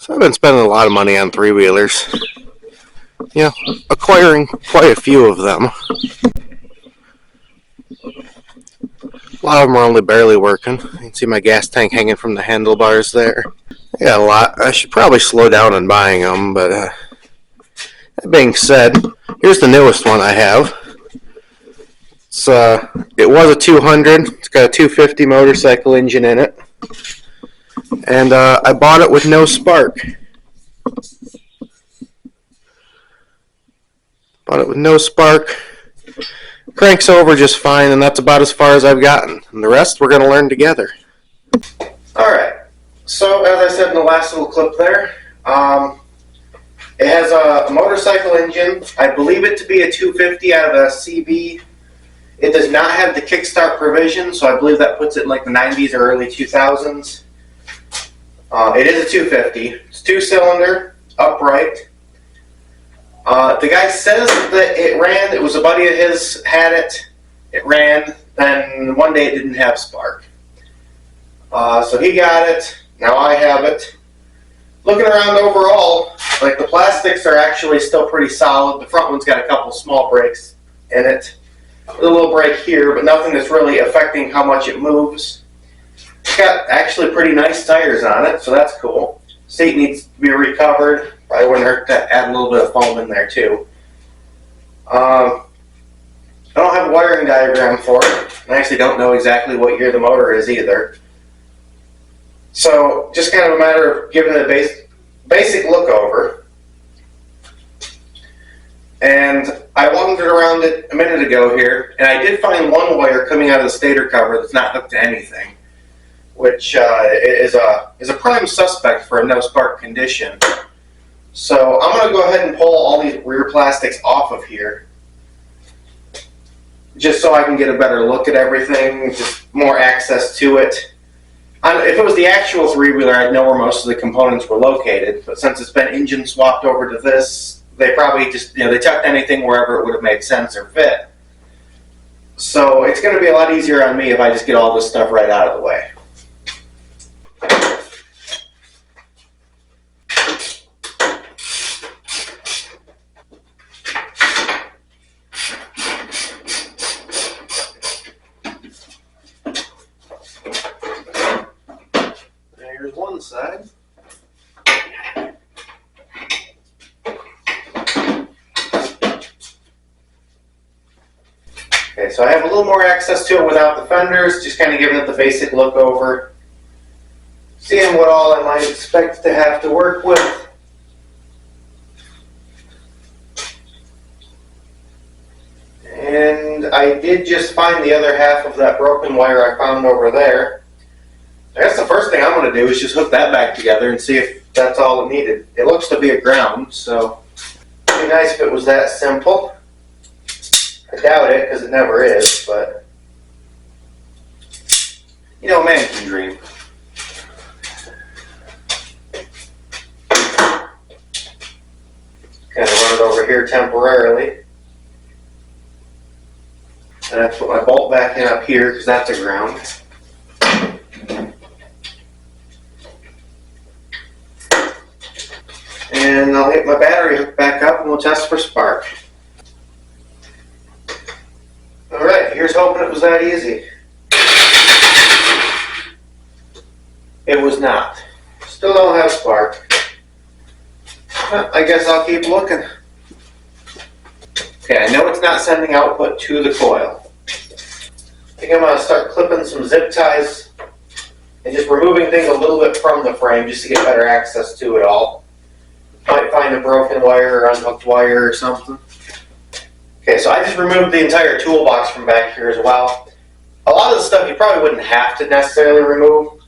So I've been spending a lot of money on three-wheelers. Acquiring quite a few of them. A lot of them are only barely working. You can see my gas tank hanging from the handlebars there. I got a lot. I should probably slow down on buying them, but that being said, here's the newest one I have. It was a 200. It's got a 250 motorcycle engine in it. And I bought it with no spark. Cranks over just fine, and that's about as far as I've gotten. And the rest we're going to learn together. Alright, so as I said in the last little clip there, it has a motorcycle engine. I believe it to be a 250 out of a CB. It does not have the kickstart provision, so I believe that puts it in like the 90s or early 2000s. It is a 250. It's two-cylinder, upright. The guy says that it ran. It was a buddy of his had it. It ran. Then one day it didn't have spark. So he got it. Now I have it. Looking around overall, like the plastics are actually still pretty solid. The front one's got a couple small breaks in it. A little break here, but nothing that's really affecting how much it moves. It's got actually pretty nice tires on it, so that's cool. Seat needs to be recovered. Probably wouldn't hurt to add a little bit of foam in there too. I don't have a wiring diagram for it. I actually don't know exactly what year the motor is either. So just kind of a matter of giving it a basic look over. And I wandered around it a minute ago here, and I did find one wire coming out of the stator cover that's not hooked to anything, which is a prime suspect for a no spark condition. So I'm going to go ahead and pull all these rear plastics off of here, just so I can get a better look at everything, just more access to it. If it was the actual three-wheeler, I'd know where most of the components were located, but since it's been engine swapped over to this, they probably just, they tucked anything wherever it would have made sense or fit. So it's going to be a lot easier on me if I just get all this stuff right out of the way. There's one side. Okay, so I have a little more access to it without the fenders, just kind of giving it the basic look over, seeing what all I might expect to have to work with. And I did just find the other half of that broken wire I found over there. I guess the first thing I'm going to do is just hook that back together and see if that's all it needed. It looks to be a ground, so it'd be nice if it was that simple. I doubt it, because it never is, but man can dream. Kind of run it over here temporarily. And I put my bolt back in up here, because that's a ground. And I'll hit my battery hook back up and we'll test for spark. Alright, here's hoping it was that easy. It was not. Still don't have spark. I guess I'll keep looking. Okay, I know it's not sending output to the coil. I think I'm going to start clipping some zip ties and just removing things a little bit from the frame just to get better access to it all. Might find a broken wire or unhooked wire or something. Okay, so I just removed the entire toolbox from back here as well. A lot of the stuff you probably wouldn't have to necessarily remove.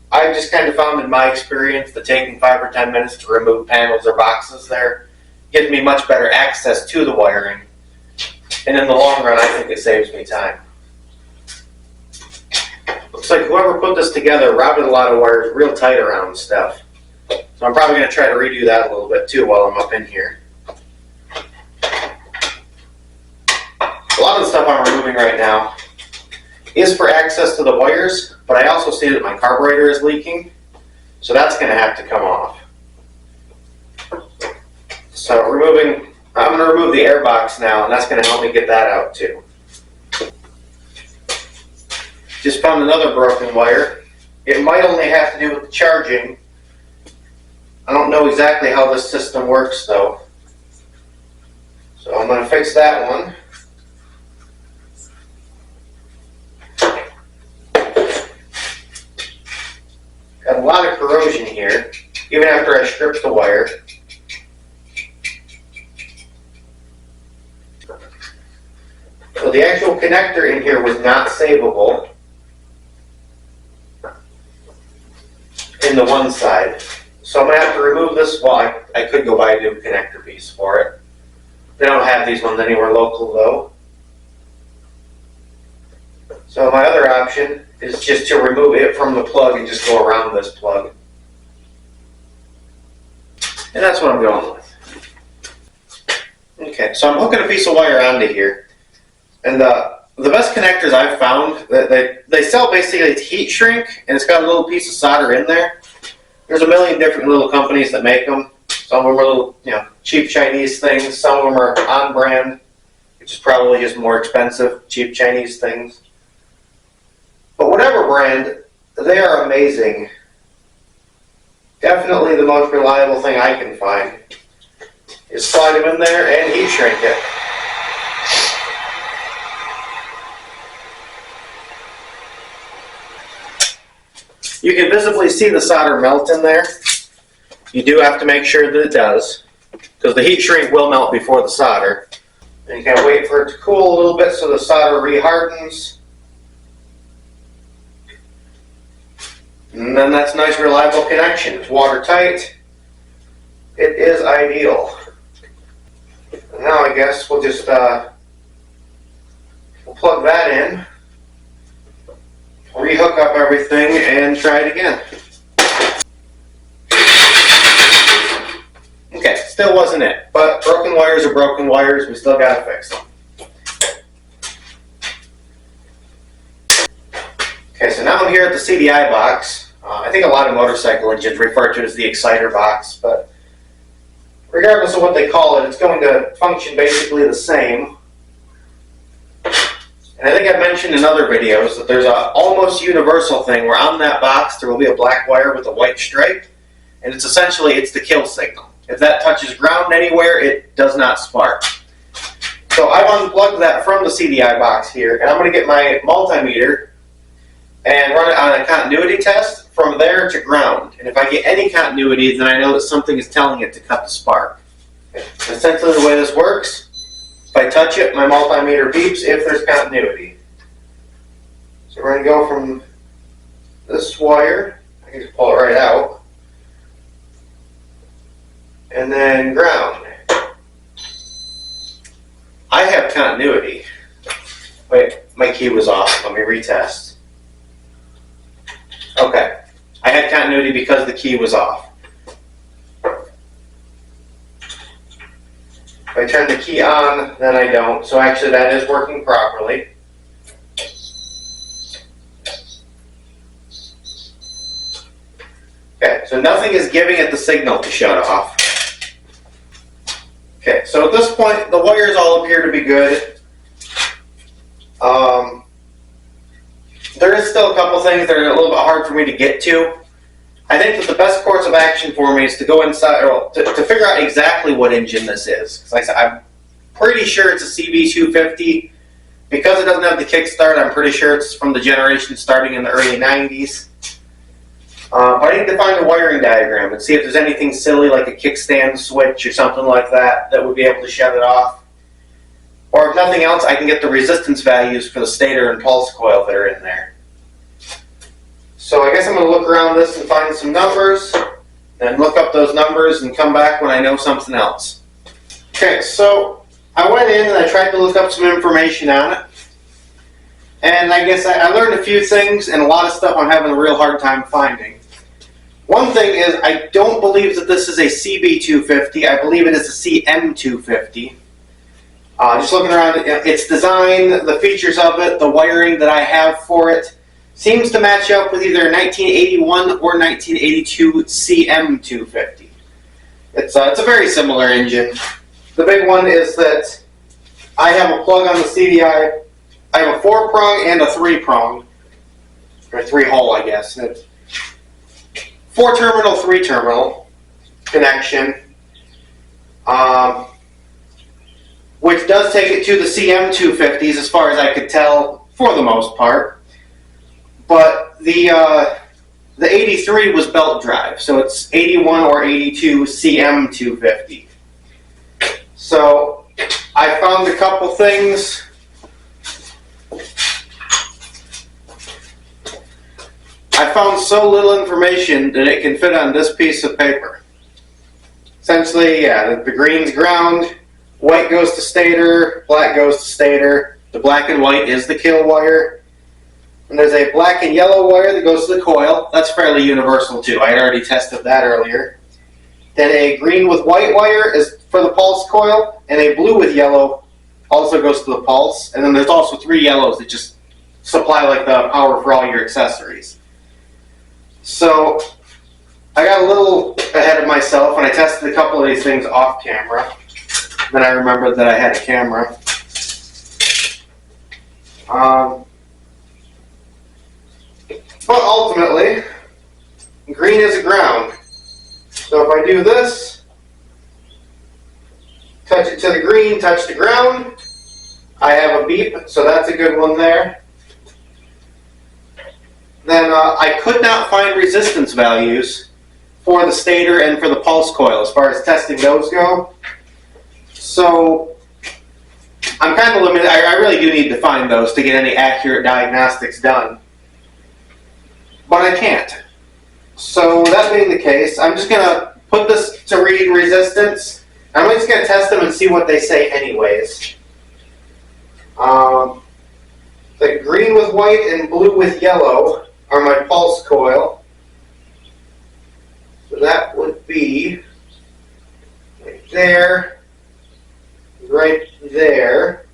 I just kind of found in my experience that taking 5 or 10 minutes to remove panels or boxes there gives me much better access to the wiring. And in the long run, I think it saves me time. Looks like whoever put this together routed a lot of wires real tight around stuff. So I'm probably going to try to redo that a little bit too while I'm up in here. A lot of the stuff I'm removing right now is for access to the wires, but I also see that my carburetor is leaking, so that's going to have to come off. So I'm going to remove the air box now, and that's going to help me get that out too. Just found another broken wire. It might only have to do with the charging. I don't know exactly how this system works though. So I'm going to fix that one. Got a lot of corrosion here, even after I stripped the wire. So the actual connector in here was not savable in the one side. So I'm going to have to remove this. Well, I could go buy a new connector piece for it. They don't have these ones anywhere local though. So my other option is just to remove it from the plug and just go around this plug. And that's what I'm going with. Okay, so I'm hooking a piece of wire onto here. And the best connectors I've found, they sell basically a heat shrink, and it's got a little piece of solder in there. There's a million different little companies that make them. Some of them are little, cheap Chinese things. Some of them are on brand, which is probably just more expensive, cheap Chinese things. But whatever brand, they are amazing. Definitely the most reliable thing I can find is slide them in there and heat shrink it. You can visibly see the solder melt in there. You do have to make sure that it does, because the heat shrink will melt before the solder. And you gotta wait for it to cool a little bit so the solder re-hardens. And then that's a nice reliable connection. It's watertight. It is ideal. And now I guess we'll just we'll plug that in, re-hook up everything, and try it again. Okay, still wasn't it, but broken wires are broken wires. We still gotta fix them. Okay, so now I'm here at the CDI box. I think a lot of motorcycle engines refer to it as the exciter box, but regardless of what they call it, it's going to function basically the same. And I think I've mentioned in other videos that there's a almost universal thing where on that box there will be a black wire with a white stripe, and it's the kill signal. If that touches ground anywhere, it does not spark. So I've unplugged that from the CDI box here, and I'm going to get my multimeter and run it on a continuity test from there to ground. And if I get any continuity, then I know that something is telling it to cut the spark. Essentially the way this works, if I touch it, my multimeter beeps if there's continuity. So we're going to go from this wire, I can just pull it right out, and then ground. I have continuity. Wait, my key was off. Let me retest. Okay, I had continuity because the key was off. If I turn the key on, then I don't. So actually that is working properly. Okay, so nothing is giving it the signal to shut off. Okay, so at this point, the wires all appear to be good. There is still a couple things that are a little bit hard for me to get to. I think that the best course of action for me is to go inside, or to figure out exactly what engine this is. Because like I said, I'm pretty sure it's a CB250. Because it doesn't have the kickstart, I'm pretty sure it's from the generation starting in the early 90s. But I need to find a wiring diagram and see if there's anything silly like a kickstand switch or something like that that would be able to shut it off. Or if nothing else, I can get the resistance values for the stator and pulse coil that are in there. So I guess I'm going to look around this and find some numbers, and look up those numbers and come back when I know something else. Okay, so I went in and I tried to look up some information on it. And I guess I learned a few things, and a lot of stuff I'm having a real hard time finding. One thing is, I don't believe that this is a CB250. I believe it is a CM250. Just looking around, its design, the features of it, the wiring that I have for it, seems to match up with either 1981 or 1982 CM250. It's a very similar engine. The big one is that I have a plug on the CDI. I have a 4-prong and a 3-prong, or 3-hole, I guess. It's 4-terminal, 3-terminal connection, which does take it to the CM250s as far as I could tell for the most part. But the 83 was belt drive, so it's 81 or 82 CM250. So I found a couple things. I found so little information that it can fit on this piece of paper. Essentially, yeah, the green's ground, white goes to stator, black goes to stator. The black and white is the kill wire. And there's a black and yellow wire that goes to the coil. That's fairly universal too. I had already tested that earlier. Then a green with white wire is for the pulse coil, and a blue with yellow also goes to the pulse. And then there's also 3 yellows that just supply like the power for all your accessories. So I got a little ahead of myself and I tested a couple of these things off camera. Then I remembered that I had a camera. But ultimately, green is a ground. So if I do this, touch it to the green, touch the ground, I have a beep, so that's a good one there. Then I could not find resistance values for the stator and for the pulse coil as far as testing those go. So I'm kind of limited. I really do need to find those to get any accurate diagnostics done. But I can't. So that being the case, I'm just going to put this to read resistance. I'm just going to test them and see what they say anyways. The green with white and blue with yellow are my pulse coil. So that would be right there, right there.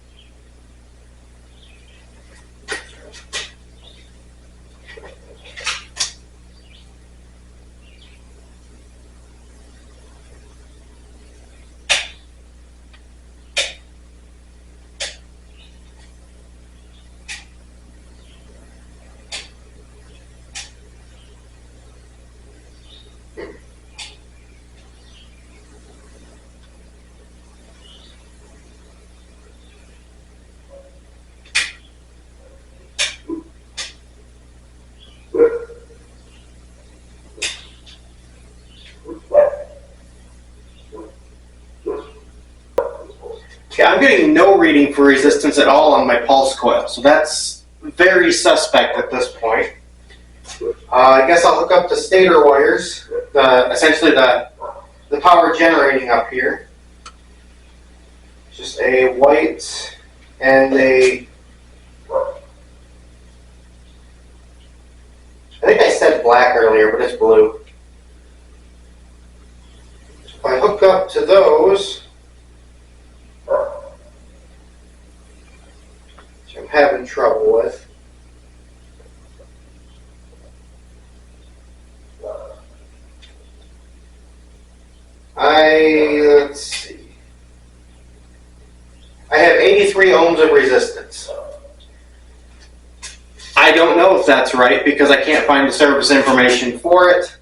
Okay, I'm getting no reading for resistance at all on my pulse coil, so that's very suspect at this point. I guess I'll hook up the stator wires, essentially the power generating up here. Just a white and a... I think I said black earlier, but it's blue. So if I hook up to those, which I'm having trouble with, let's see. I have 83 ohms of resistance. I don't know if that's right because I can't find the service information for it,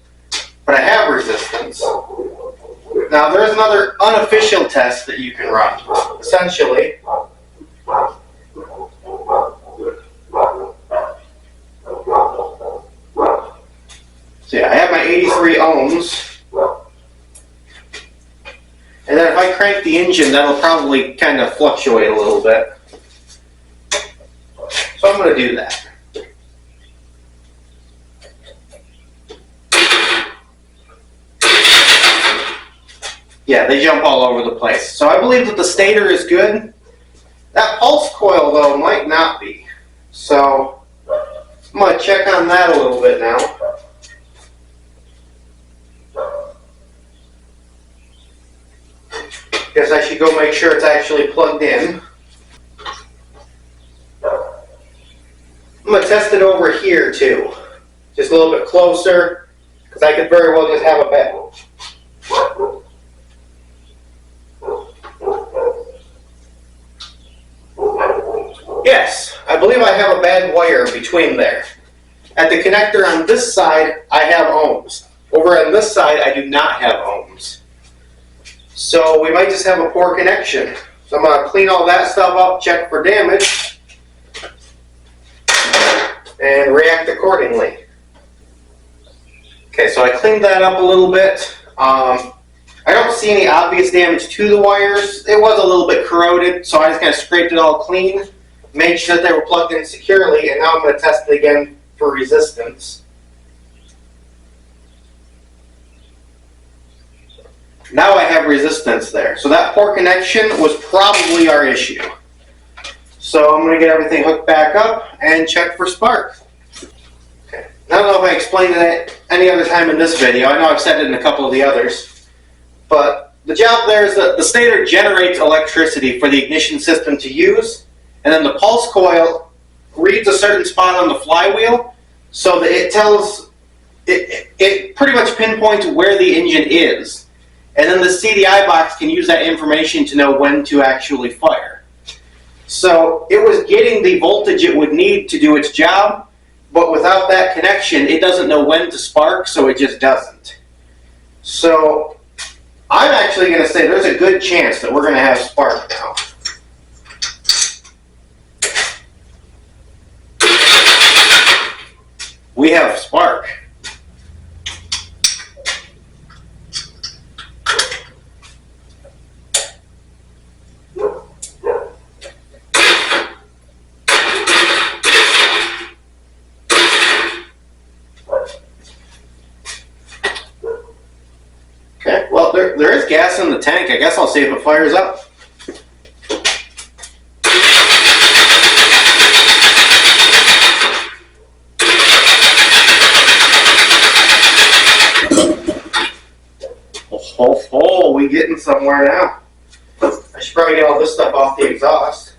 but I have resistance. Now there's another unofficial test that you can run. Essentially, so yeah, I have my 83 ohms. And then if I crank the engine, that'll probably kind of fluctuate a little bit. So I'm going to do that. Yeah, they jump all over the place. So I believe that the stator is good. That pulse coil, though, might not be. So I'm going to check on that a little bit now. Guess I should go make sure it's actually plugged in. I'm going to test it over here too. Just a little bit closer, because I could very well just have a Yes, I believe I have a bad wire between there. At the connector on this side, I have ohms. Over on this side, I do not have ohms. So we might just have a poor connection. So I'm going to clean all that stuff up, check for damage, and react accordingly. Okay, so I cleaned that up a little bit. I don't see any obvious damage to the wires. It was a little bit corroded, so I just kind of scraped it all clean, made sure that they were plugged in securely, and now I'm going to test it again for resistance. Now I have resistance there. So that poor connection was probably our issue. So I'm going to get everything hooked back up and check for spark. Okay. I don't know if I explained it any other time in this video. I know I've said it in a couple of the others. But the job there is that the stator generates electricity for the ignition system to use, and then the pulse coil reads a certain spot on the flywheel so that it pretty much pinpoints where the engine is. And then the CDI box can use that information to know when to actually fire. So it was getting the voltage it would need to do its job, but without that connection, it doesn't know when to spark, so it just doesn't. So I'm actually going to say there's a good chance that we're going to have spark now. We have spark. Okay, well, there is gas in the tank. I guess I'll see if it fires up. Oh, we getting somewhere now. I should probably get all this stuff off the exhaust.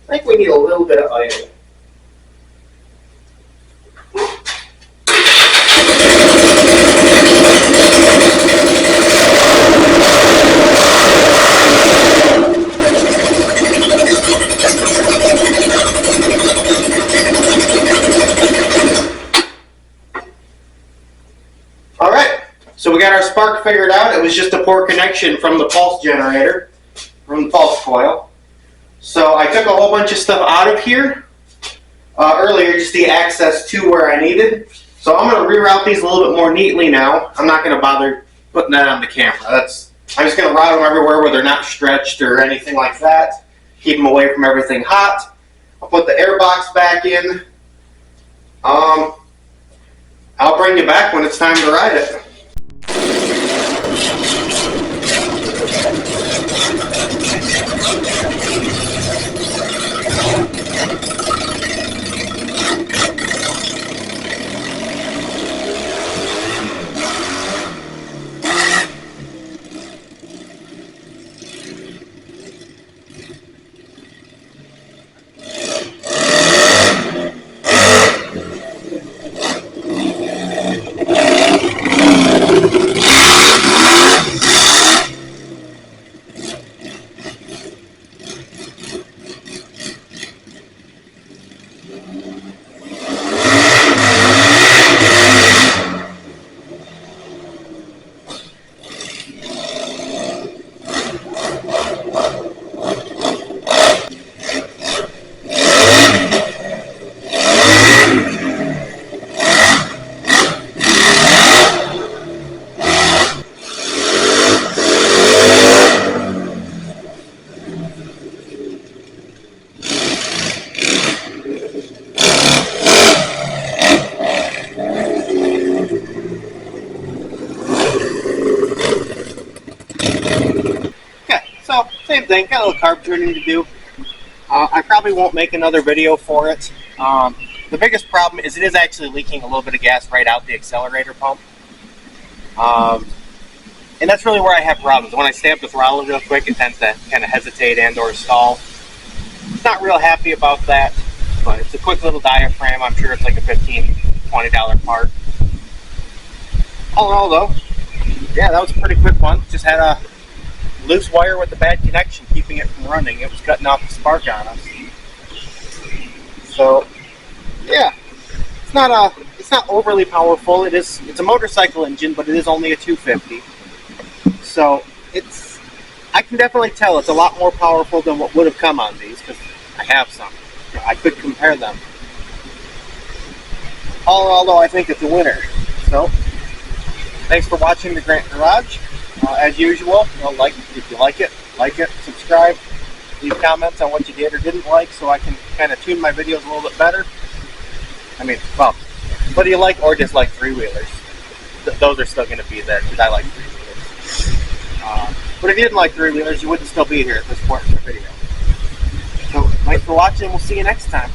I think we need a little bit of idle. Alright, so we got our spark figured out. It was just a poor connection from the pulse generator, from the pulse coil. So I took a whole bunch of stuff out of here earlier just to get access to where I needed. So I'm going to reroute these a little bit more neatly now. I'm not going to bother putting that on the camera. I'm just going to route them everywhere where they're not stretched or anything like that. Keep them away from everything hot. I'll put the air box back in. I'll bring you back when it's time to ride it. Same thing, got a little carb tuning to do. I probably won't make another video for it. The biggest problem is it is actually leaking a little bit of gas right out the accelerator pump. And that's really where I have problems. When I stamp the throttle real quick, it tends to kind of hesitate and or stall. not real happy about that, but it's a quick little diaphragm. I'm sure it's like a $15, $20 part. All in all though, yeah, that was a pretty quick one. Just had a loose wire with a bad connection keeping it from running. It was cutting off the spark on us. So yeah, it's not overly powerful. It's a motorcycle engine, but it is only a 250. So I can definitely tell it's a lot more powerful than what would have come on these, because I have some. I could compare them. All in all though, I think it's a winner. So thanks for watching the Grant Garage. As usual, if you like it, subscribe, leave comments on what you did or didn't like, so I can kind of tune my videos a little bit better. I mean, well, whether you like or dislike three-wheelers, those are still going to be there, because I like three-wheelers. But if you didn't like three-wheelers, you wouldn't still be here at this point in the video. So, thanks for watching, we'll see you next time.